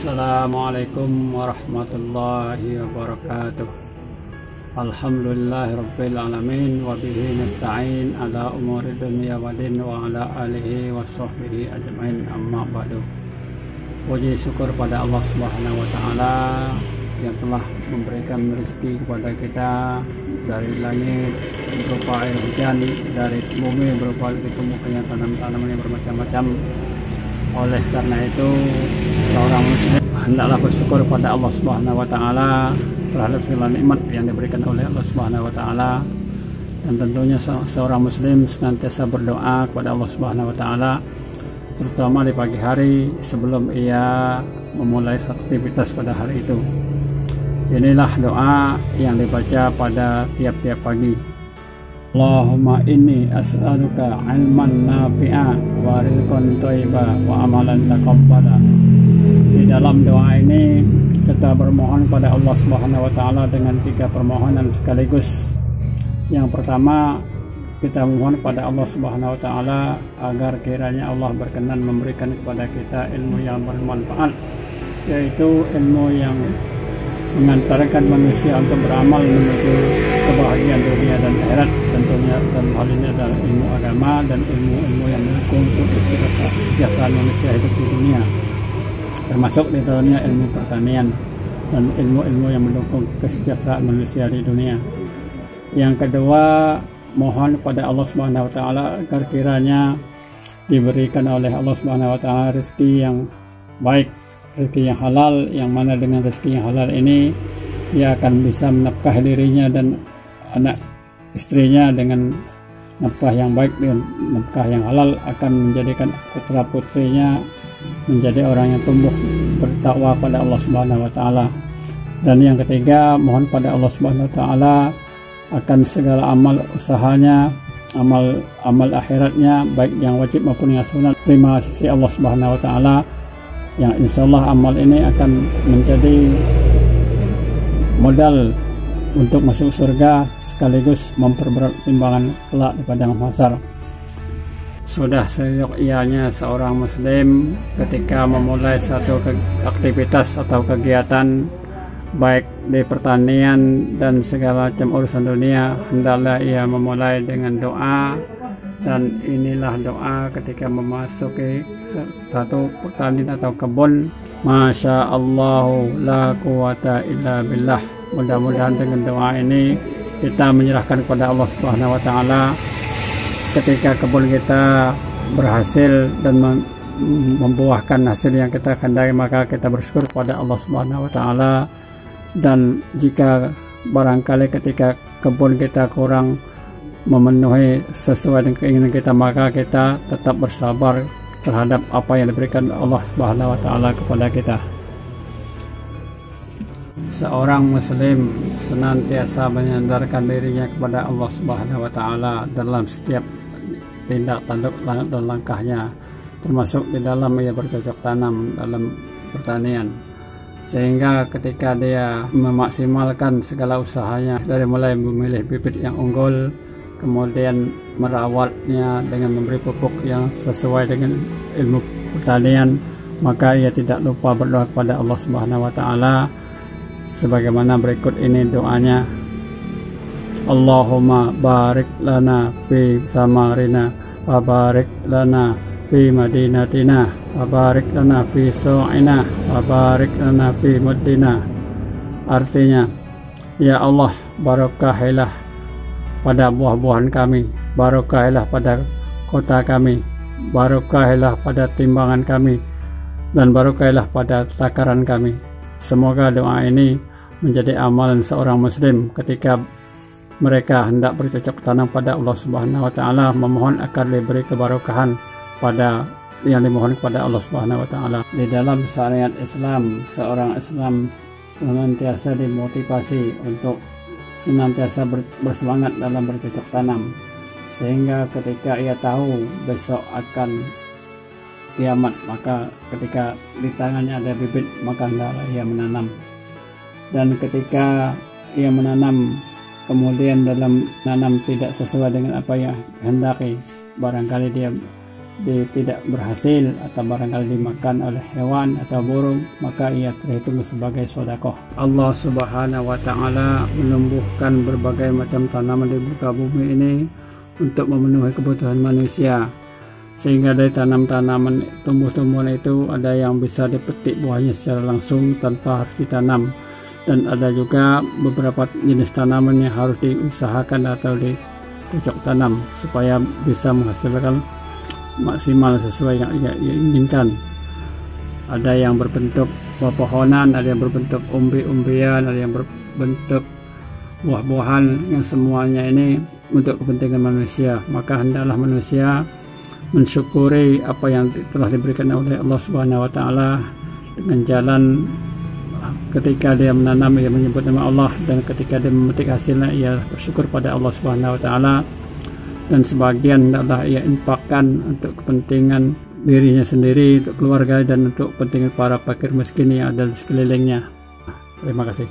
Assalamualaikum warahmatullahi wabarakatuh. Alhamdulillahirabbil alamin wa bihi nasta'in ala umuri dunya wa din wa ala alihi wa sahbihi ajmain, amma ba'du. Puji syukur pada Allah Subhanahu wa taala yang telah memberikan rezeki kepada kita dari langit berupa air hujan, dari bumi berupa ditumbuhkannya tanam-tanaman yang bermacam-macam. Oleh karena itu, seorang muslim hendaklah bersyukur pada Allah Subhanahu wa taala terhadap segala nikmat yang diberikan oleh Allah Subhanahu wa taala. Dan tentunya seorang muslim senantiasa berdoa kepada Allah Subhanahu wa taala, terutama di pagi hari sebelum ia memulai aktivitas pada hari itu. Inilah doa yang dibaca pada tiap-tiap pagi. Allahumma inni as'aluka ilman nafi'a wa rizqan thayyiba wa amalan taqabbala. Di dalam doa ini kita bermohon pada Allah Subhanahu wa taala dengan 3 permohonan sekaligus. Yang pertama, kita memohon pada Allah Subhanahu wa taala agar kiranya Allah berkenan memberikan kepada kita ilmu yang bermanfaat, yaitu ilmu yang mengantarkan manusia untuk beramal menuju kebahagiaan dunia dan akhirat. Tentunya dalam hal ini adalah ilmu agama dan ilmu-ilmu yang mendukung kesejahteraan manusia hidup di dunia, termasuk di dalamnya ilmu pertanian dan ilmu-ilmu yang mendukung kesejahteraan manusia di dunia. Yang kedua, mohon kepada Allah Subhanahu wa taala agar kiranya diberikan oleh Allah Subhanahu wa taala rezeki yang baik, rezeki yang halal, yang mana dengan rezeki yang halal ini ia akan bisa menafkahi dirinya dan anak istrinya dengan nafkah yang baik, dengan nafkah yang halal, akan menjadikan putra putrinya menjadi orang yang tumbuh bertakwa pada Allah Subhanahu wa taala. Dan yang ketiga, mohon pada Allah Subhanahu wa taala akan segala amal usahanya, amal akhiratnya, baik yang wajib maupun yang sunat, terima sisi Allah Subhanahu wa taala, yang insyaallah amal ini akan menjadi modal untuk masuk surga sekaligus memperberat timbangan kelak di padang mahsyar. Sudah seyogyanya seorang muslim ketika memulai satu aktivitas atau kegiatan baik di pertanian dan segala macam urusan dunia, hendaklah ia memulai dengan doa. Dan inilah doa ketika memasuki satu pertanian atau kebun. Masya Allah la quwata illa billah. Mudah-mudahan dengan doa ini kita menyerahkan kepada Allah Subhanahu wa taala. Ketika kebun kita berhasil dan membuahkan hasil yang kita kehendaki, maka kita bersyukur kepada Allah Subhanahu wa taala. Dan jika barangkali ketika kebun kita kurang memenuhi sesuai dengan keinginan kita, maka kita tetap bersabar terhadap apa yang diberikan Allah Subhanahu wa taala kepada kita. Seorang muslim senantiasa menyandarkan dirinya kepada Allah Subhanahu wa taala dalam setiap tindak tanduk dan langkahnya, termasuk di dalam ia bercocok tanam dalam pertanian, sehingga ketika dia memaksimalkan segala usahanya, dari mulai memilih bibit yang unggul, kemudian merawatnya dengan memberi pupuk yang sesuai dengan ilmu pertanian, maka ia tidak lupa berdoa kepada Allah Subhanahu wa taala sebagaimana berikut ini doanya. Allahumma barik lana fi samarina wa barik lana fi madinatina wa barik lana fi su'ina wa barik lana fi muddina. Artinya, ya Allah, barakahilah pada buah-buahan kami, barakahilah pada kota kami, barakahilah pada timbangan kami, dan barakahilah pada takaran kami. Semoga doa ini menjadi amalan seorang muslim ketika mereka hendak bercocok tanam pada Allah Subhanahu wa taala, memohon agar diberi keberkahan pada yang dimohon kepada Allah Subhanahu wa taala. Di dalam syariat Islam, seorang Islam senantiasa dimotivasi untuk senantiasa bersemangat dalam bercocok tanam, sehingga ketika ia tahu besok akan kiamat, maka ketika di tangannya ada bibit, maka hendaklah ia menanam. Dan ketika ia menanam kemudian dalam nanam tidak sesuai dengan apa yang hendaki, barangkali dia tidak berhasil atau barangkali dimakan oleh hewan atau burung, maka ia terhitung sebagai sedekah. Allah Subhanahu wa taala menumbuhkan berbagai macam tanaman di muka bumi ini untuk memenuhi kebutuhan manusia. Sehingga dari tanaman tumbuh-tumbuhan itu ada yang bisa dipetik buahnya secara langsung tanpa harus ditanam, dan ada juga beberapa jenis tanaman yang harus diusahakan atau dicocok tanam supaya bisa menghasilkan maksimal sesuai yang diinginkan. Ada yang berbentuk pepohonan, ada yang berbentuk umbi-umbian, ada yang berbentuk buah-buahan, yang semuanya ini untuk kepentingan manusia. Maka hendaklah manusia mensyukuri apa yang telah diberikan oleh Allah Subhanahu wa taala dengan jalan ketika dia menanam ia menyebut nama Allah, dan ketika dia memetik hasilnya ia bersyukur pada Allah Subhanahu wa taala, dan sebagian adalah ia infakkan untuk kepentingan dirinya sendiri, untuk keluarga, dan untuk kepentingan para fakir miskin yang ada di sekelilingnya. Terima kasih.